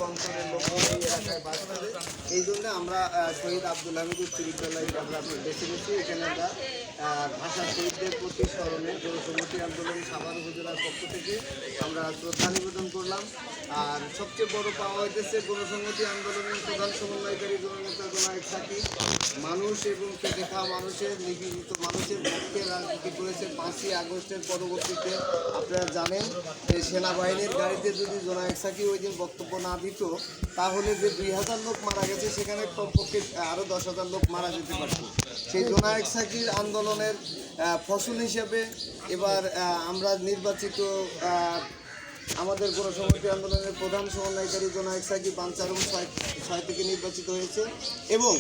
অঞ্চলের লোক এই এলাকায় বাস করে। এই জন্য আমরা শহীদ আব্দুল হামিদ উচ্চ বিদ্যালয়কে আমরা বেছে নিচ্ছি। এখানে আমরা ভাষা শহীদদের প্রতি স্মরণে জনসংহতি আন্দোলন সাভার উপজেলার পক্ষ থেকে আমরা শ্রদ্ধা নিবেদন করলাম। আর সবচেয়ে বড় পাওয়া হইতেছে জনসংহতি আন্দোলনের প্রধান সমন্বয়কারী জননেতা জনায়েত সাকিব মানুষ এবং খেটে খাওয়া মানুষের নিপীড়িত মানুষের পক্ষে রাজনীতি করেছে। 5ই আগস্টের পরবর্তীতে আপনারা জানেন যে সেনাবাহিনীর গাড়িতে যদি জনায়েত সাকিব ওই দিন বক্তব্য না দিত তাহলে যে 2000 লোক মারা গেছে সেখানে কমপক্ষে আরও 10,000 লোক মারা যেতে পারত। সেই জনায়েত সাকিব আন্দোলনের ফসল হিসেবে এবার আমরা নির্বাচিত আমাদের গণসংহতি আন্দোলনের প্রধান সমন্বয়কারী জনায়েত সাকিব বাঞ্চারম 6 থেকে নির্বাচিত হয়েছে এবং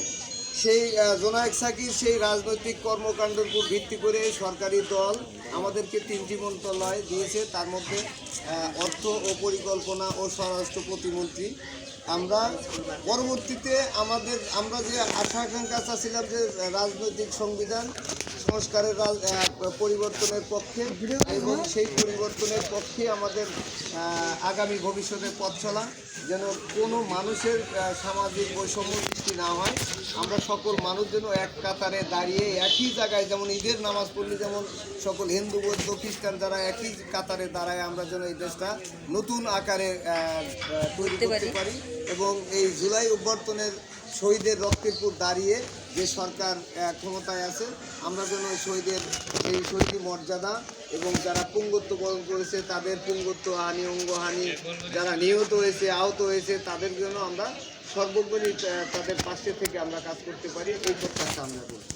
সেই জনায়েত সাকিব সেই রাজনৈতিক কর্মকাণ্ডের উপর ভিত্তি করে সরকারি দল আমাদেরকে 3টি মন্ত্রণালয় দিয়েছে, তার মধ্যে অর্থ ও পরিকল্পনা ও স্বরাষ্ট্র প্রতিমন্ত্রী। আমরা পরবর্তীতে আমরা যে আশা আকাঙ্ক্ষা চাচ্ছিলাম যে রাজনৈতিক সংবিধান সংস্কারের পরিবর্তনের পক্ষে এবং সেই পরিবর্তনের পক্ষে আমাদের আগামী ভবিষ্যতে পথ চলা, যেন কোনো মানুষের সামাজিক বৈষম্য সৃষ্টি না হয়। আমরা সকল মানুষ যেন এক কাতারে দাঁড়িয়ে একই জায়গায়, যেমন ঈদের নামাজ পড়লে যেমন সকল হিন্দু বৌদ্ধ খ্রিস্টান যারা একই কাতারে দাঁড়ায়, আমরা যেন এই দেশটা নতুন আকারে তৈরি করতে পারি এবং এই জুলাই অভ্যর্থনের শহীদের রক্তের উপর দাঁড়িয়ে যে সরকার ক্ষমতায় আছে আমরা যেন শহীদের এই শহীদি মর্যাদা এবং যারা পুঙ্গত্ব বরণ করেছে তাদের পুঙ্গত্ব হানি অঙ্গহানি, যারা নিহত হয়েছে আহত হয়েছে তাদের জন্য আমরা সর্বোপরি তাদের পাশে থেকে আমরা কাজ করতে পারি, এই প্রত্যাশা আমরা করি।